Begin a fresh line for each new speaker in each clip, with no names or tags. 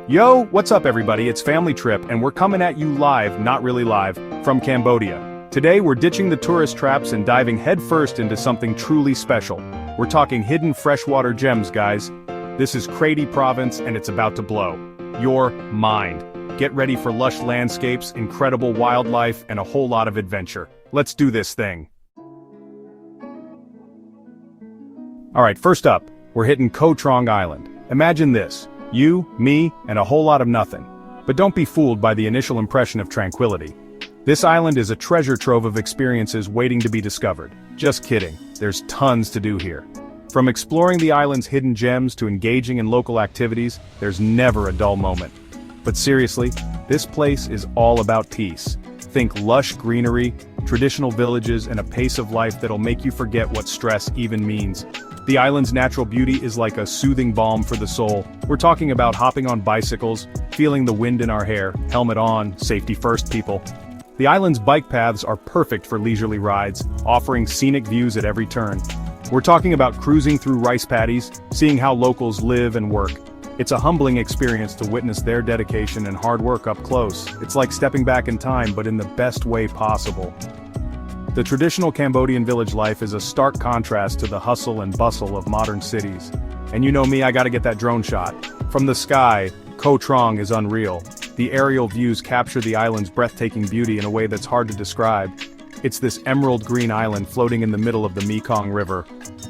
Yo, what's up everybody, it's Family Trip and we're coming at you live, not really live, from Cambodia. Today we're ditching the tourist traps and diving headfirst into something truly special. We're talking hidden freshwater gems, guys. This is Kratie province and it's about to blow your mind. Get ready for lush landscapes, incredible wildlife, and a whole lot of adventure. Let's do this thing. Alright, first up, we're hitting Koh Trong Island. Imagine this. You, me, and a whole lot of nothing. But don't be fooled by the initial impression of tranquility. This island is a treasure trove of experiences waiting to be discovered. Just kidding, there's tons to do here. From exploring the island's hidden gems to engaging in local activities, there's never a dull moment. But seriously, this place is all about peace. Think lush greenery, traditional villages, and a pace of life that'll make you forget what stress even means. The island's natural beauty is like a soothing balm for the soul. We're talking about hopping on bicycles, feeling the wind in our hair, helmet on, safety first people. The island's bike paths are perfect for leisurely rides, offering scenic views at every turn. We're talking about cruising through rice paddies, seeing how locals live and work. It's a humbling experience to witness their dedication and hard work up close. It's like stepping back in time, but in the best way possible. The traditional Cambodian village life is a stark contrast to the hustle and bustle of modern cities. And you know me, I gotta get that drone shot. From the sky, Koh Trong is unreal. The aerial views capture the island's breathtaking beauty in a way that's hard to describe. It's this emerald green island floating in the middle of the Mekong River.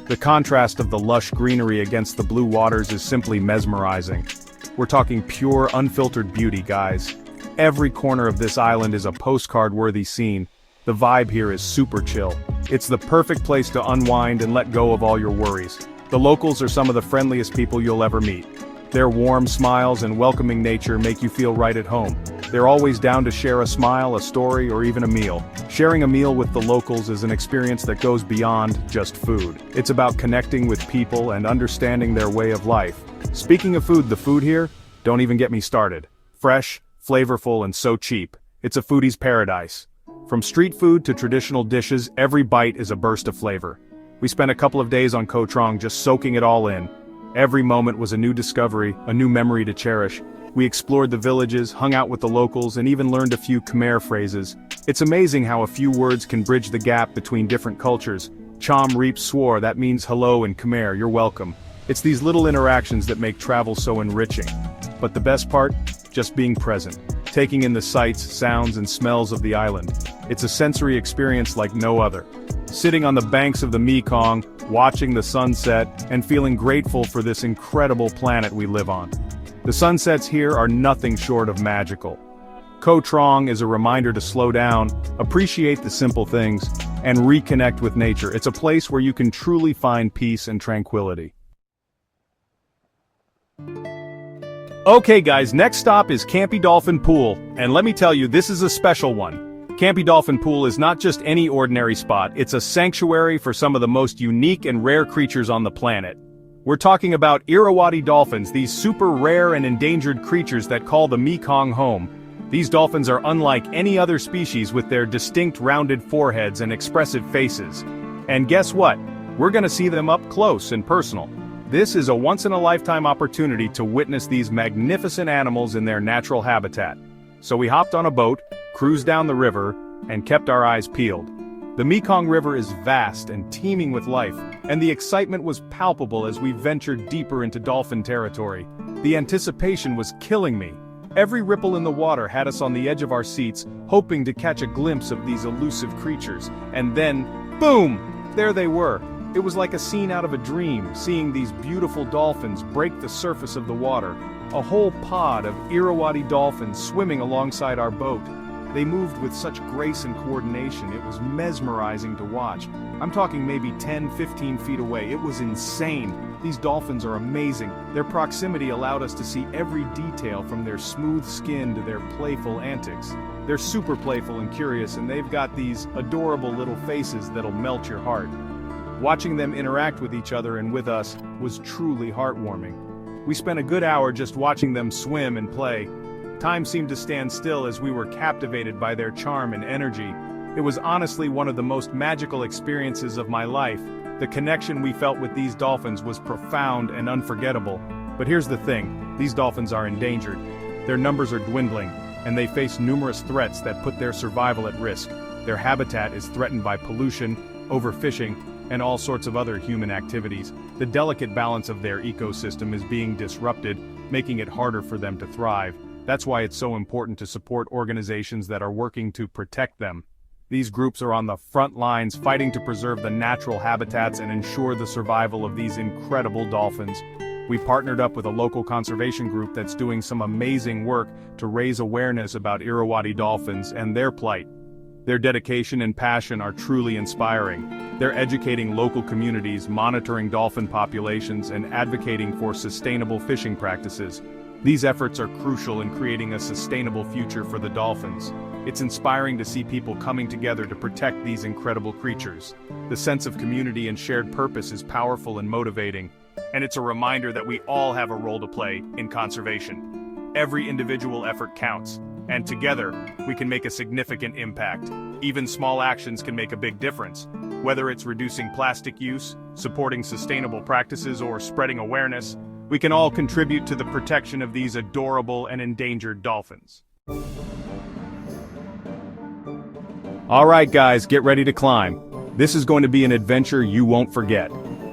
The contrast of the lush greenery against the blue waters is simply mesmerizing. We're talking pure, unfiltered beauty, guys. Every corner of this island is a postcard-worthy scene. The vibe here is super chill. It's the perfect place to unwind and let go of all your worries. The locals are some of the friendliest people you'll ever meet. Their warm smiles and welcoming nature make you feel right at home. They're always down to share a smile, a story, or even a meal. Sharing a meal with the locals is an experience that goes beyond just food. It's about connecting with people and understanding their way of life. Speaking of food, the food here? Don't even get me started. Fresh, flavorful, and so cheap. It's a foodie's paradise. From street food to traditional dishes, every bite is a burst of flavor. We spent a couple of days on Koh Trong just soaking it all in. Every moment was a new discovery, a new memory to cherish. We explored the villages, hung out with the locals, and even learned a few Khmer phrases. It's amazing how a few words can bridge the gap between different cultures. Chom Reap Swore, that means hello in Khmer, you're welcome. It's these little interactions that make travel so enriching. But the best part? Just being present. Taking in the sights, sounds, and smells of the island. It's a sensory experience like no other. Sitting on the banks of the Mekong, watching the sunset, and feeling grateful for this incredible planet we live on. The sunsets here are nothing short of magical. Koh Trong is a reminder to slow down, appreciate the simple things, and reconnect with nature. It's a place where you can truly find peace and tranquility. Okay guys, next stop is Kratie Dolphin Pool, and let me tell you, this is a special one. Kratie Dolphin Pool is not just any ordinary spot, it's a sanctuary for some of the most unique and rare creatures on the planet. We're talking about Irrawaddy dolphins, these super rare and endangered creatures that call the Mekong home. These dolphins are unlike any other species with their distinct rounded foreheads and expressive faces. And guess what? We're gonna see them up close and personal. This is a once-in-a-lifetime opportunity to witness these magnificent animals in their natural habitat. So we hopped on a boat, cruised down the river, and kept our eyes peeled. The Mekong River is vast and teeming with life, and the excitement was palpable as we ventured deeper into dolphin territory. The anticipation was killing me. Every ripple in the water had us on the edge of our seats, hoping to catch a glimpse of these elusive creatures. And then, boom! There they were. It was like a scene out of a dream, seeing these beautiful dolphins break the surface of the water. A whole pod of Irrawaddy dolphins swimming alongside our boat. They moved with such grace and coordination, it was mesmerizing to watch. I'm talking maybe 10-15 feet away, it was insane. These dolphins are amazing. Their proximity allowed us to see every detail from their smooth skin to their playful antics. They're super playful and curious, and they've got these adorable little faces that'll melt your heart. Watching them interact with each other and with us was truly heartwarming. We spent a good hour just watching them swim and play. Time seemed to stand still as we were captivated by their charm and energy. It was honestly one of the most magical experiences of my life. The connection we felt with these dolphins was profound and unforgettable. But here's the thing, these dolphins are endangered. Their numbers are dwindling, and they face numerous threats that put their survival at risk. Their habitat is threatened by pollution, overfishing, and all sorts of other human activities. The delicate balance of their ecosystem is being disrupted, making it harder for them to thrive. That's why it's so important to support organizations that are working to protect them. These groups are on the front lines fighting to preserve the natural habitats and ensure the survival of these incredible dolphins. We partnered up with a local conservation group that's doing some amazing work to raise awareness about Irrawaddy dolphins and their plight. Their dedication and passion are truly inspiring. They're educating local communities, monitoring dolphin populations, and advocating for sustainable fishing practices. These efforts are crucial in creating a sustainable future for the dolphins. It's inspiring to see people coming together to protect these incredible creatures. The sense of community and shared purpose is powerful and motivating, and it's a reminder that we all have a role to play in conservation. Every individual effort counts, and together, we can make a significant impact. Even small actions can make a big difference. Whether it's reducing plastic use, supporting sustainable practices, or spreading awareness, we can all contribute to the protection of these adorable and endangered dolphins. Alright guys, get ready to climb. This is going to be an adventure you won't forget.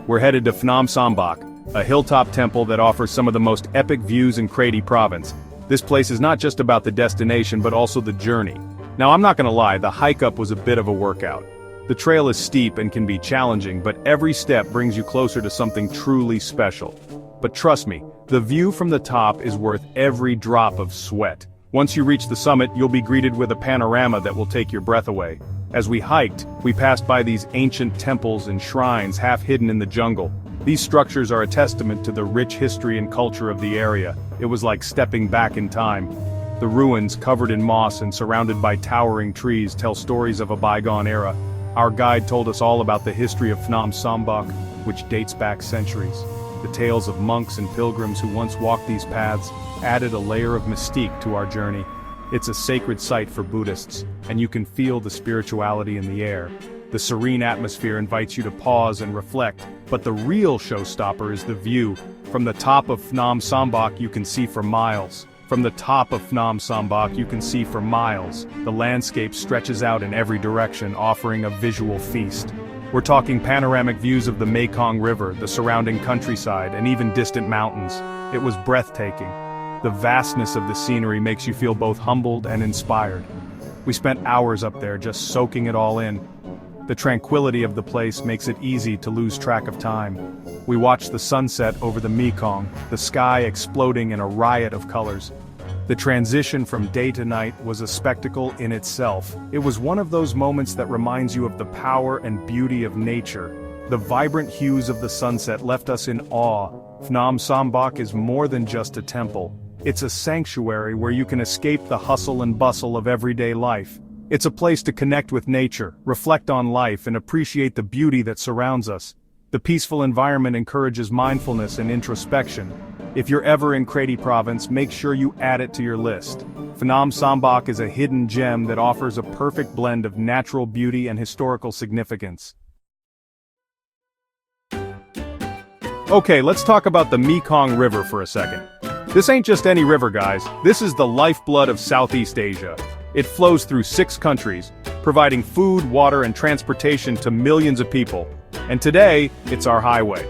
We're headed to Phnom Sonbok, a hilltop temple that offers some of the most epic views in Kratie province. This place is not just about the destination but also the journey. Now I'm not gonna lie, the hike up was a bit of a workout. The trail is steep and can be challenging, but every step brings you closer to something truly special. But trust me, the view from the top is worth every drop of sweat. Once you reach the summit, you'll be greeted with a panorama that will take your breath away. As we hiked, we passed by these ancient temples and shrines half hidden in the jungle. These structures are a testament to the rich history and culture of the area. It was like stepping back in time. The ruins, covered in moss and surrounded by towering trees, tell stories of a bygone era. Our guide told us all about the history of Phnom Sonbok, which dates back centuries. The tales of monks and pilgrims who once walked these paths added a layer of mystique to our journey. It's a sacred site for Buddhists, and you can feel the spirituality in the air. The serene atmosphere invites you to pause and reflect, but the real showstopper is the view. From the top of Phnom Sonbok you can see for miles. From the top of Phnom Sonbok you can see for miles. The landscape stretches out in every direction, offering a visual feast. We're talking panoramic views of the Mekong River, the surrounding countryside, and even distant mountains. It was breathtaking. The vastness of the scenery makes you feel both humbled and inspired. We spent hours up there just soaking it all in. The tranquility of the place makes it easy to lose track of time. We watched the sunset over the Mekong, the sky exploding in a riot of colors. The transition from day to night was a spectacle in itself. It was one of those moments that reminds you of the power and beauty of nature. The vibrant hues of the sunset left us in awe. Phnom Sonbok is more than just a temple. It's a sanctuary where you can escape the hustle and bustle of everyday life. It's a place to connect with nature, reflect on life, and appreciate the beauty that surrounds us. The peaceful environment encourages mindfulness and introspection. If you're ever in Kratie province, make sure you add it to your list. Phnom Sonbok is a hidden gem that offers a perfect blend of natural beauty and historical significance. Okay, let's talk about the Mekong River for a second. This ain't just any river, guys. This is the lifeblood of Southeast Asia. It flows through 6 countries, providing food, water, and transportation to millions of people. And today, it's our highway.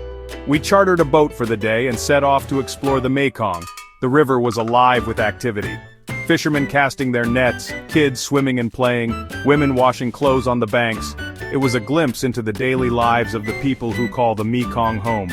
We chartered a boat for the day and set off to explore the Mekong. The river was alive with activity. Fishermen casting their nets, kids swimming and playing, women washing clothes on the banks. It was a glimpse into the daily lives of the people who call the Mekong home.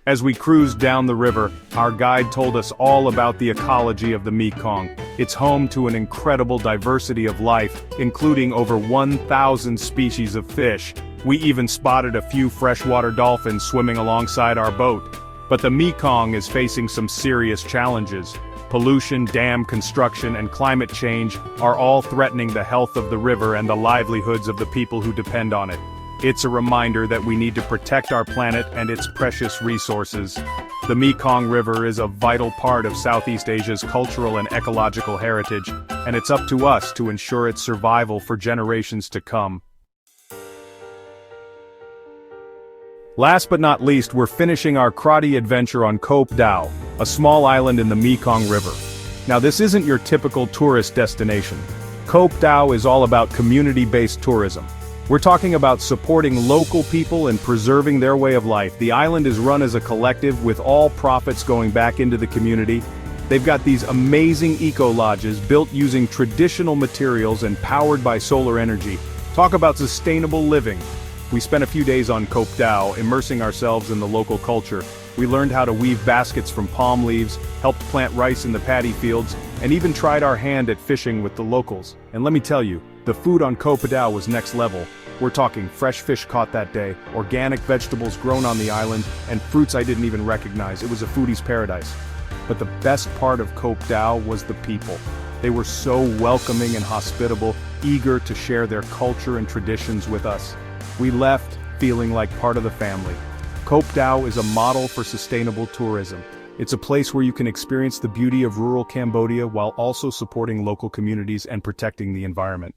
As we cruised down the river, our guide told us all about the ecology of the Mekong. It's home to an incredible diversity of life, including over 1,000 species of fish. We even spotted a few freshwater dolphins swimming alongside our boat. But the Mekong is facing some serious challenges. Pollution, dam construction, and climate change are all threatening the health of the river and the livelihoods of the people who depend on it. It's a reminder that we need to protect our planet and its precious resources. The Mekong River is a vital part of Southeast Asia's cultural and ecological heritage, and it's up to us to ensure its survival for generations to come. Last but not least, we're finishing our Kratie adventure on Koh Ptao, a small island in the Mekong River. Now this isn't your typical tourist destination. Koh Tao is all about community-based tourism. We're talking about supporting local people and preserving their way of life. The island is run as a collective with all profits going back into the community. They've got these amazing eco-lodges built using traditional materials and powered by solar energy. Talk about sustainable living. We spent a few days on Koh Tao, immersing ourselves in the local culture. We learned how to weave baskets from palm leaves, helped plant rice in the paddy fields, and even tried our hand at fishing with the locals. And let me tell you, the food on Koh Tao was next level. We're talking fresh fish caught that day, organic vegetables grown on the island, and fruits I didn't even recognize. It was a foodie's paradise. But the best part of Koh Tao was the people. They were so welcoming and hospitable, eager to share their culture and traditions with us. We left feeling like part of the family. Koh Tao is a model for sustainable tourism. It's a place where you can experience the beauty of rural Cambodia while also supporting local communities and protecting the environment.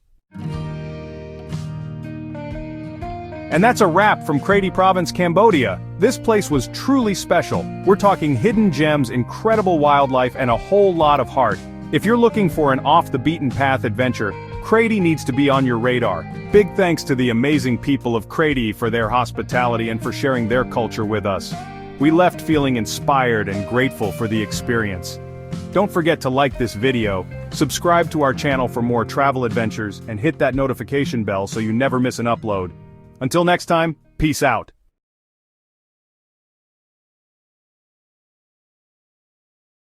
And that's a wrap from Kratie Province, Cambodia. This place was truly special. We're talking hidden gems, incredible wildlife, and a whole lot of heart. If you're looking for an off-the-beaten-path adventure, Kratie needs to be on your radar. Big thanks to the amazing people of Kratie for their hospitality and for sharing their culture with us. We left feeling inspired and grateful for the experience. Don't forget to like this video, subscribe to our channel for more travel adventures, and hit that notification bell so you never miss an upload. Until next time, peace out.